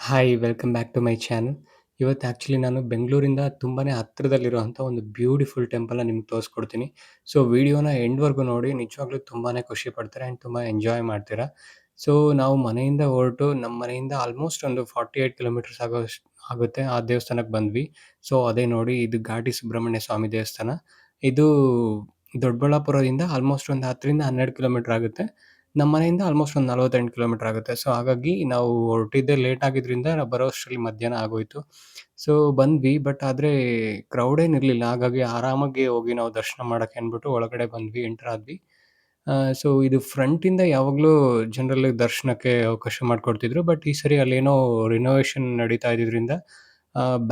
Hi welcome back to my channel. ಇವತ್ತು actually ನಾನು ಬೆಂಗಳೂರಿಂದ ತುಂಬಾನೇ ಹತ್ತಿರದಲ್ಲಿರುವಂಥ ಒಂದು ಬ್ಯೂಟಿಫುಲ್ ಟೆಂಪಲ್‌ನ ನಿಮ್ಗೆ ತೋರಿಸ್ಕೊಡ್ತೀನಿ. ಸೊ ವಿಡಿಯೋನ ಎಂಡ್‌ವರೆಗೂ ನೋಡಿ ನಿಜವಾಗ್ಲೂ ತುಂಬಾನೇ ಖುಷಿ ಪಡ್ತೀರಾ ಆ್ಯಂಡ್ ತುಂಬಾ ಎಂಜಾಯ್ ಮಾಡ್ತೀರಾ. ಸೊ ನಾವು ಮನೆಯಿಂದ ಹೊರಟು ನಮ್ಮ ಮನೆಯಿಂದ ಆಲ್ಮೋಸ್ಟ್ ಒಂದು 48 ಕಿಲೋಮೀಟರ್ಸ್ ಆಗುತ್ತೆ. ಆ ದೇವಸ್ಥಾನಕ್ಕೆ ಬಂದ್ವಿ. ಸೊ ಅದೇ ನೋಡಿ ಇದು ಘಾಟಿ ಸುಬ್ರಹ್ಮಣ್ಯ ಸ್ವಾಮಿ ದೇವಸ್ಥಾನ. ಇದು ದೊಡ್ಡಬಳ್ಳಾಪುರದಿಂದ ಆಲ್ಮೋಸ್ಟ್ ಒಂದು 10ರಿಂದ 12 ಕಿಲೋಮೀಟರ್ ಆಗುತ್ತೆ. ನಮ್ಮ ಮನೆಯಿಂದ ಆಲ್ಮೋಸ್ಟ್ ಒಂದು 48 ಕಿಲೋಮೀಟರ್ ಆಗುತ್ತೆ. ಸೊ ಹಾಗಾಗಿ ನಾವು ಹೊರಟಿದ್ದೇ ಲೇಟ್ ಆಗಿದ್ರಿಂದ ನಾವು ಬರೋಷ್ಟರಲ್ಲಿ ಮಧ್ಯಾಹ್ನ ಆಗೋಯ್ತು. ಸೊ ಬಂದ್ವಿ. ಬಟ್ ಆದ್ರೆ ಕ್ರೌಡ್ ಏನಿರ್ಲಿಲ್ಲ. ಹಾಗಾಗಿ ಆರಾಮಾಗಿ ಹೋಗಿ ನಾವು ದರ್ಶನ ಮಾಡಕ್ಕೆ ಅಂದ್ಬಿಟ್ಟು ಒಳಗಡೆ ಬಂದ್ವಿ, ಎಂಟರ್ ಆದ್ವಿ. ಸೊ ಇದು ಫ್ರಂಟಿಂದ ಯಾವಾಗ್ಲೂ ಜನರಲ್ ದರ್ಶನಕ್ಕೆ ಅವಕಾಶ ಮಾಡ್ಕೊಡ್ತಿದ್ರು. ಬಟ್ ಈ ಸರಿ ಅಲ್ಲೇನೋ ರಿನೋವೇಷನ್ ನಡೀತಾ ಇದ್ದಿದ್ರಿಂದ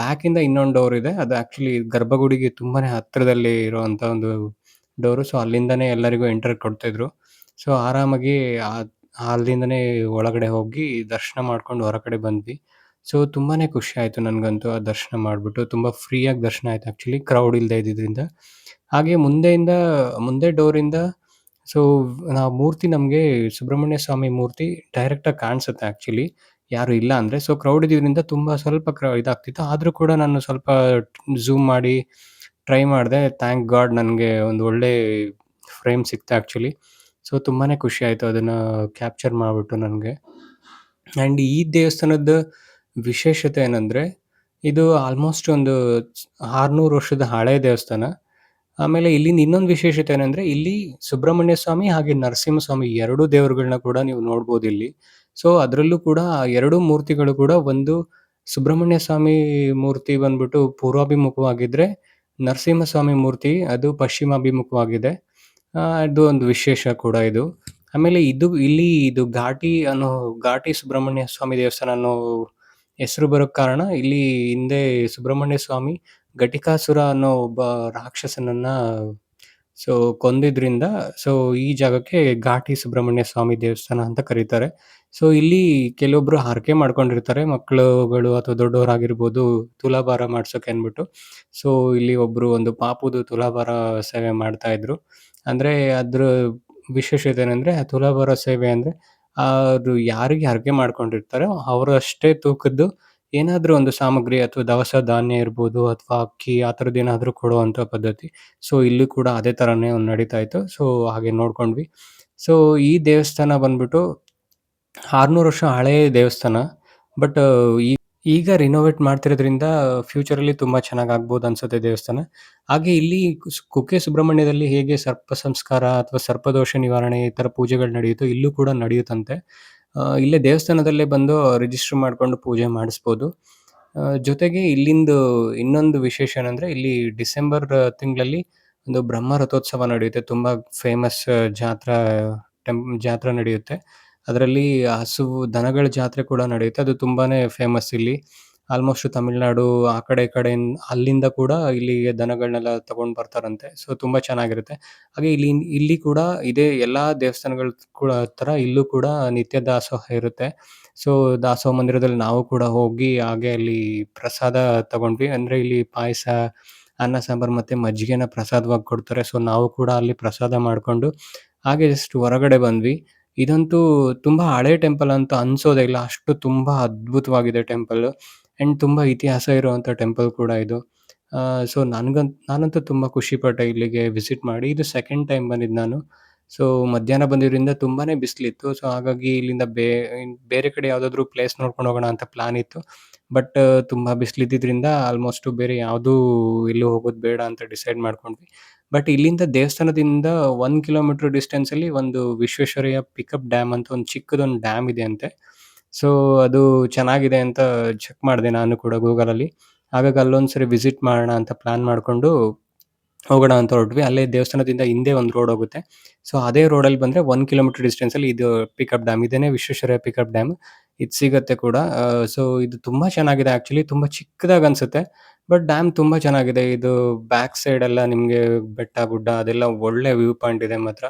ಬ್ಯಾಕಿಂದ ಇನ್ನೊಂದು ಡೋರ್ ಇದೆ. ಅದು ಆಕ್ಚುಲಿ ಗರ್ಭಗುಡಿಗೆ ತುಂಬಾನೇ ಹತ್ತಿರದಲ್ಲಿ ಇರುವಂತ ಒಂದು ಡೋರು. ಸೊ ಅಲ್ಲಿಂದಾನೇ ಎಲ್ಲರಿಗೂ ಎಂಟ್ರಿ ಕೊಡ್ತಿದ್ರು. ಸೊ ಆರಾಮಾಗಿ ಅಲ್ಲಿಂದನೇ ಒಳಗಡೆ ಹೋಗಿ ದರ್ಶನ ಮಾಡ್ಕೊಂಡು ಹೊರಗಡೆ ಬಂದ್ವಿ. ಸೊ ತುಂಬಾನೇ ಖುಷಿ ಆಯ್ತು ನನ್ಗಂತೂ ಆ ದರ್ಶನ ಮಾಡ್ಬಿಟ್ಟು. ತುಂಬಾ ಫ್ರೀಯಾಗಿ ದರ್ಶನ ಆಯ್ತು ಆಕ್ಚುಲಿ ಕ್ರೌಡ್ ಇಲ್ದೇ ಇದ್ದಿದ್ರಿಂದ. ಹಾಗೆ ಮುಂದೆ ಡೋರಿಂದ ಸೊ ಮೂರ್ತಿ ನಮ್ಗೆ ಸುಬ್ರಹ್ಮಣ್ಯ ಸ್ವಾಮಿ ಮೂರ್ತಿ ಡೈರೆಕ್ಟಾಗಿ ಕಾಣ್ಸುತ್ತೆ ಆಕ್ಚುಲಿ. ಯಾರು ಇಲ್ಲ ಅಂದ್ರೆ. ಸೊ ಕ್ರೌಡ್ ಇದ್ದಿದ್ರಿಂದ ತುಂಬಾ ಸ್ವಲ್ಪ ಇದಾಗ್ತಿತ್ತು. ಆದ್ರೂ ಕೂಡ ನಾನು ಸ್ವಲ್ಪ ಝೂಮ್ ಮಾಡಿ ಟ್ರೈ ಮಾಡ್ದೆ. ಥ್ಯಾಂಕ್ ಗಾಡ್ ನನ್ಗೆ ಒಂದು ಒಳ್ಳೆ ಫ್ರೇಮ್ ಸಿಕ್ತು ಆಕ್ಚುಲಿ. ಸೊ ತುಂಬಾನೇ ಖುಷಿ ಆಯ್ತು ಅದನ್ನ ಕ್ಯಾಪ್ಚರ್ ಮಾಡ್ಬಿಟ್ಟು ನನ್ಗೆ. ಆ್ಯಂಡ್ ಈ ದೇವಸ್ಥಾನದ ವಿಶೇಷತೆ ಏನಂದ್ರೆ, ಇದು ಆಲ್ಮೋಸ್ಟ್ ಒಂದು 600 ವರ್ಷದ ಹಳೆ ದೇವಸ್ಥಾನ. ಆಮೇಲೆ ಇಲ್ಲಿಂದ ಇನ್ನೊಂದು ವಿಶೇಷತೆ ಏನಂದ್ರೆ, ಇಲ್ಲಿ ಸುಬ್ರಹ್ಮಣ್ಯ ಸ್ವಾಮಿ ಹಾಗೆ ನರಸಿಂಹಸ್ವಾಮಿ 2 ದೇವರುಗಳನ್ನ ಕೂಡ ನೀವು ನೋಡ್ಬೋದಿಲ್ಲಿ. ಸೊ ಅದರಲ್ಲೂ ಕೂಡ ಆ 2 ಮೂರ್ತಿಗಳು ಕೂಡ ಒಂದು ಸುಬ್ರಹ್ಮಣ್ಯ ಸ್ವಾಮಿ ಮೂರ್ತಿ ಬಂದ್ಬಿಟ್ಟು ಪೂರ್ವಾಭಿಮುಖವಾಗಿದ್ರೆ, ನರಸಿಂಹಸ್ವಾಮಿ ಮೂರ್ತಿ ಅದು ಪಶ್ಚಿಮಾಭಿಮುಖವಾಗಿದೆ. ಅದು ಒಂದು ವಿಶೇಷ ಕೂಡ ಇದು. ಆಮೇಲೆ ಇದು ಘಾಟಿ ಸುಬ್ರಹ್ಮಣ್ಯ ಸ್ವಾಮಿ ದೇವಸ್ಥಾನ ಅನ್ನೋ ಹೆಸರು ಬರೋಕ್ ಕಾರಣ ಇಲ್ಲಿ ಹಿಂದೆ ಸುಬ್ರಹ್ಮಣ್ಯ ಸ್ವಾಮಿ ಘಟಿಕಾಸುರ ಅನ್ನೋ ಒಬ್ಬ ರಾಕ್ಷಸನನ್ನ ಸೊ ಕೊಂದಿದ್ರಿಂದ ಸೊ ಈ ಜಾಗಕ್ಕೆ ಘಾಟಿ ಸುಬ್ರಹ್ಮಣ್ಯ ಸ್ವಾಮಿ ದೇವಸ್ಥಾನ ಅಂತ ಕರೀತಾರೆ. ಸೊ ಇಲ್ಲಿ ಕೆಲವೊಬ್ರು ಹರಕೆ ಮಾಡ್ಕೊಂಡಿರ್ತಾರೆ. ಮಕ್ಕಳುಗಳು ಅಥವಾ ದೊಡ್ಡವರಾಗಿರ್ಬೋದು ತುಲಾಭಾರ ಮಾಡ್ಸೋಕೆ ಅಂದ್ಬಿಟ್ಟು. ಸೊ ಇಲ್ಲಿ ಒಬ್ರು ಒಂದು ಪಾಪುದು ತುಲಾಭಾರ ಸೇವೆ ಮಾಡ್ತಾ ಇದ್ರು. ಅಂದ್ರೆ ಅದ್ರ ವಿಶೇಷತೆ ಏನಂದ್ರೆ ಆ ತುಲಾಭಾರ ಸೇವೆ ಅಂದ್ರೆ ಅದು ಯಾರಿಗೆ ಹರಕೆ ಮಾಡ್ಕೊಂಡಿರ್ತಾರೋ ಅವರಷ್ಟೇ ತೂಕದ್ದು ಏನಾದ್ರೂ ಒಂದು ಸಾಮಗ್ರಿ ಅಥವಾ ದವಸ ಧಾನ್ಯ ಇರ್ಬೋದು ಅಥವಾ ಅಕ್ಕಿ ಆ ಥರದ್ದೇನಾದ್ರೂ ಕೊಡುವಂಥ ಪದ್ಧತಿ. ಸೊ ಇಲ್ಲೂ ಕೂಡ ಅದೇ ಥರನೇ ಒಂದು ನಡೀತಾ ಇತ್ತು. ಸೊ ಹಾಗೆ ನೋಡ್ಕೊಂಡ್ವಿ. ಸೊ ಈ ದೇವಸ್ಥಾನ ಬಂದ್ಬಿಟ್ಟು 600 ವರ್ಷ ಹಳೆಯ ದೇವಸ್ಥಾನ. ಬಟ್ ಈ ಈಗ ರಿನೋವೇಟ್ ಮಾಡ್ತಿರೋದ್ರಿಂದ ಫ್ಯೂಚರಲ್ಲಿ ತುಂಬಾ ಚೆನ್ನಾಗಿ ಆಗ್ಬೋದು ಅನ್ಸುತ್ತೆ ದೇವಸ್ಥಾನ. ಹಾಗೆ ಇಲ್ಲಿ ಕುಕ್ಕೆ ಸುಬ್ರಹ್ಮಣ್ಯದಲ್ಲಿ ಹೇಗೆ ಸರ್ಪ ಸಂಸ್ಕಾರ ಅಥವಾ ಸರ್ಪದೋಷ ನಿವಾರಣೆ ಈ ಥರ ಪೂಜೆಗಳು ನಡೆಯುತ್ತೋ ಇಲ್ಲೂ ಕೂಡ ನಡೆಯುತ್ತಂತೆ. ಇಲ್ಲೇ ದೇವಸ್ಥಾನದಲ್ಲೇ ಬಂದು ರಿಜಿಸ್ಟರ್ ಮಾಡ್ಕೊಂಡು ಪೂಜೆ ಮಾಡಿಸ್ಬೋದು. ಜೊತೆಗೆ ಇಲ್ಲಿಂದು ಇನ್ನೊಂದು ವಿಶೇಷ ಏನಂದ್ರೆ ಇಲ್ಲಿ ಡಿಸೆಂಬರ್ ತಿಂಗಳಲ್ಲಿ ಒಂದು ಬ್ರಹ್ಮ ರಥೋತ್ಸವ ನಡೆಯುತ್ತೆ. ತುಂಬಾ ಫೇಮಸ್ ಜಾತ್ರೆ ನಡೆಯುತ್ತೆ. ಅದರಲ್ಲಿ ದನಗಳ ಜಾತ್ರೆ ಕೂಡ ನಡೆಯುತ್ತೆ. ಅದು ತುಂಬಾನೇ ಫೇಮಸ್ ಇಲ್ಲಿ. ಆಲ್ಮೋಸ್ಟ್ ತಮಿಳ್ನಾಡು ಆ ಅಲ್ಲಿಂದ ಕೂಡ ಇಲ್ಲಿಗೆ ದನಗಳನ್ನೆಲ್ಲ ತಗೊಂಡ್ ಬರ್ತಾರಂತೆ. ಸೊ ತುಂಬಾ ಚೆನ್ನಾಗಿರುತ್ತೆ. ಹಾಗೆ ಇಲ್ಲಿ ಕೂಡ ಇದೇ ಎಲ್ಲಾ ದೇವಸ್ಥಾನಗಳ ಕೂಡ ತರ ಇಲ್ಲೂ ಕೂಡ ನಿತ್ಯ ದಾಸೋಹ ಇರುತ್ತೆ. ಸೊ ದಾಸೋಹ ಮಂದಿರದಲ್ಲಿ ನಾವು ಕೂಡ ಹೋಗಿ ಹಾಗೆ ಅಲ್ಲಿ ಪ್ರಸಾದ ತಗೊಂಡ್ವಿ. ಅಂದ್ರೆ ಇಲ್ಲಿ ಪಾಯಸ, ಅನ್ನ ಸಾಂಬಾರ್ ಮತ್ತೆ ಮಜ್ಜಿಗೆನ ಪ್ರಸಾದವಾಗಿ ಕೊಡ್ತಾರೆ. ಸೊ ನಾವು ಕೂಡ ಅಲ್ಲಿ ಪ್ರಸಾದ ಮಾಡ್ಕೊಂಡು ಹಾಗೆ ಜಸ್ಟ್ ಹೊರಗಡೆ ಬಂದ್ವಿ. ಇದಂತೂ ತುಂಬಾ ಹಳೆ ಟೆಂಪಲ್ ಅಂತ ಅನ್ಸೋದೇ ಇಲ್ಲ. ಅಷ್ಟು ತುಂಬಾ ಅದ್ಭುತವಾಗಿದೆ ಟೆಂಪಲ್. ಆಂಡ್ ತುಂಬಾ ಇತಿಹಾಸ ಇರುವಂಥ ಟೆಂಪಲ್ ಕೂಡ ಇದು. ಸೊ ನಾನಂತೂ ತುಂಬಾ ಖುಷಿಪಟ್ಟೆ ಇಲ್ಲಿಗೆ ವಿಸಿಟ್ ಮಾಡಿ. ಇದು ಸೆಕೆಂಡ್ ಟೈಮ್ ಬಂದಿದ್ದು ನಾನು. ಸೊ ಮಧ್ಯಾಹ್ನ ಬಂದಿದ್ರಿಂದ ತುಂಬಾನೇ ಬಿಸಿಲಿತ್ತು. ಸೊ ಹಾಗಾಗಿ ಇಲ್ಲಿಂದ ಬೇರೆ ಕಡೆ ಯಾವುದಾದ್ರೂ ಪ್ಲೇಸ್ ನೋಡ್ಕೊಂಡು ಹೋಗೋಣ ಅಂತ ಪ್ಲಾನ್ ಇತ್ತು. ಬಟ್ ತುಂಬಾ ಬಿಸಿಲಿದ್ದಿದ್ರಿಂದ ಆಲ್ಮೋಸ್ಟ್ ಬೇರೆ ಯಾವುದೂ ಎಲ್ಲೂ ಹೋಗೋದು ಬೇಡ ಅಂತ ಡಿಸೈಡ್ ಮಾಡ್ಕೊಂಡ್ವಿ. ಬಟ್ ಇಲ್ಲಿಂದ ದೇವಸ್ಥಾನದಿಂದ 1 ಕಿಲೋಮೀಟರ್ ಡಿಸ್ಟೆನ್ಸಲ್ಲಿ ಒಂದು ವಿಶ್ವೇಶ್ವರಯ್ಯ ಪಿಕಪ್ ಡ್ಯಾಮ್ ಅಂತ ಒಂದು ಚಿಕ್ಕದೊಂದು ಡ್ಯಾಮ್ ಇದೆ ಅಂತೆ. ಸೊ ಅದು ಚೆನ್ನಾಗಿದೆ ಅಂತ ಚೆಕ್ ಮಾಡಿದೆ ನಾನು ಕೂಡ ಗೂಗಲಲ್ಲಿ. ಹಾಗಾಗಿ ಅಲ್ಲೊಂದ್ಸರಿ ವಿಸಿಟ್ ಮಾಡೋಣ ಅಂತ ಪ್ಲಾನ್ ಮಾಡ್ಕೊಂಡು ಹೋಗೋಣ ಅಂತ ಹೊರಟ್ವಿ. ಅಲ್ಲೇ ದೇವಸ್ಥಾನದಿಂದ ಹಿಂದೆ ಒಂದು ರೋಡ್ ಹೋಗುತ್ತೆ. ಸೊ ಅದೇ ರೋಡಲ್ಲಿ ಬಂದ್ರೆ 1 ಕಿಲೋಮೀಟರ್ ಡಿಸ್ಟೆನ್ಸಲ್ಲಿ ಇದು ಪಿಕಪ್ ಡ್ಯಾಮ್. ಇದೇನೇ ವಿಶ್ವೇಶ್ವರಯ್ಯ ಪಿಕಪ್ ಡ್ಯಾಮ್. ಇದು ಸಿಗತ್ತೆ ಕೂಡ. ಸೊ ಇದು ತುಂಬಾ ಚೆನ್ನಾಗಿದೆ ಆಕ್ಚುಲಿ. ತುಂಬಾ ಚಿಕ್ಕದಾಗಿ ಅನ್ಸುತ್ತೆ. ಬಟ್ ಡ್ಯಾಮ್ ತುಂಬಾ ಚೆನ್ನಾಗಿದೆ. ಇದು ಬ್ಯಾಕ್ ಸೈಡ್ ಎಲ್ಲ ನಿಮ್ಗೆ ಬೆಟ್ಟ, ಗುಡ್ಡ ಅದೆಲ್ಲ ಒಳ್ಳೆ ವ್ಯೂ ಪಾಯಿಂಟ್ ಇದೆ ಮಾತ್ರ.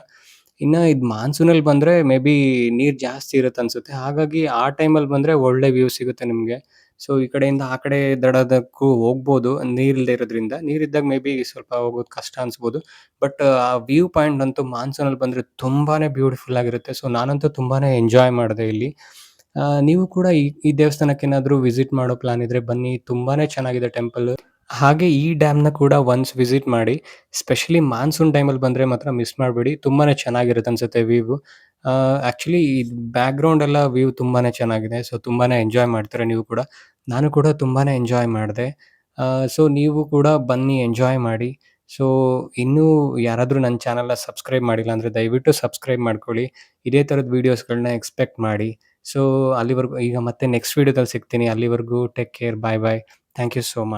ಇನ್ನ ಇದು ಮಾನ್ಸೂನಲ್ಲಿ ಬಂದ್ರೆ ಮೇ ಬಿ ನೀರ್ ಜಾಸ್ತಿ ಇರುತ್ತೆ ಅನ್ಸುತ್ತೆ. ಹಾಗಾಗಿ ಆ ಟೈಮಲ್ಲಿ ಬಂದ್ರೆ ಒಳ್ಳೆ ವ್ಯೂ ಸಿಗುತ್ತೆ ನಿಮ್ಗೆ. ಸೊ ಈ ಕಡೆಯಿಂದ ಆ ಕಡೆ ದಡದಕ್ಕೂ ಹೋಗ್ಬೋದು ನೀರಿಲ್ದೇ ಇರೋದ್ರಿಂದ. ನೀರಿದ್ದಾಗ ಮೇ ಬಿ ಸ್ವಲ್ಪ ಹೋಗೋದು ಕಷ್ಟ ಅನ್ಸ್ಬೋದು. ಬಟ್ ಆ ವ್ಯೂ ಪಾಯಿಂಟ್ ಅಂತೂ ಮಾನ್ಸೂನಲ್ಲಿ ಬಂದ್ರೆ ತುಂಬಾನೇ ಬ್ಯೂಟಿಫುಲ್ ಆಗಿರುತ್ತೆ. ಸೊ ನಾನಂತೂ ತುಂಬಾನೇ ಎಂಜಾಯ್ ಮಾಡಿದೆ ಇಲ್ಲಿ. ನೀವು ಕೂಡ ಈ ದೇವಸ್ಥಾನಕ್ಕೇನಾದ್ರೂ ವಿಸಿಟ್ ಮಾಡೋ ಪ್ಲಾನ್ ಇದ್ರೆ ಬನ್ನಿ. ತುಂಬಾನೇ ಚೆನ್ನಾಗಿದೆ ಟೆಂಪಲ್. ಹಾಗೆ ಈ ಡ್ಯಾಮ್‌ನ ಕೂಡ ಒನ್ಸ್ ವಿಸಿಟ್ ಮಾಡಿ. ಸ್ಪೆಷಲಿ ಮಾನ್ಸೂನ್ ಟೈಮಲ್ಲಿ ಬಂದ್ರೆ ಮಾತ್ರ ಮಿಸ್ ಮಾಡಬೇಡಿ. ತುಂಬಾನೇ ಚೆನ್ನಾಗಿರುತ್ತೆ ಅನ್ಸುತ್ತೆ ವ್ಯೂ. ಆಕ್ಚುಲಿ ಬ್ಯಾಕ್‌ಗ್ರೌಂಡ್ ಎಲ್ಲ ವ್ಯೂ ತುಂಬಾನೇ ಚೆನ್ನಾಗಿದೆ. ಸೊ, ತುಂಬಾನೇ ಎಂಜಾಯ್ ಮಾಡ್ತೀರಾ ನೀವು ಕೂಡ. ನಾನು ಕೂಡ ತುಂಬಾನೇ ಎಂಜಾಯ್ ಮಾಡಿದೆ. ಸೊ, ನೀವು ಕೂಡ ಬನ್ನಿ ಎಂಜಾಯ್ ಮಾಡಿ. ಸೊ, ಇನ್ನೂ ಯಾರಾದ್ರೂ ನನ್ನ ಚಾನಲ್‌ನ ಸಬ್ಸ್ಕ್ರೈಬ್ ಮಾಡಿಲ್ಲ ಅಂದ್ರೆ ದಯವಿಟ್ಟು ಸಬ್ಸ್ಕ್ರೈಬ್ ಮಾಡ್ಕೊಳ್ಳಿ. ಇದೇ ಥರದ ವೀಡಿಯೋಸ್‌ಗಳನ್ನ ಎಕ್ಸ್‌ಪೆಕ್ಟ್ ಮಾಡಿ. ಸೊ, ಅಲ್ಲಿವರೆಗೂ ಈಗ ಮತ್ತೆ ನೆಕ್ಸ್ಟ್ ವೀಡಿಯೋದಲ್ಲಿ ಸಿಗ್ತೀನಿ. ಅಲ್ಲಿವರೆಗೂ take care. Bye bye. Thank you so much.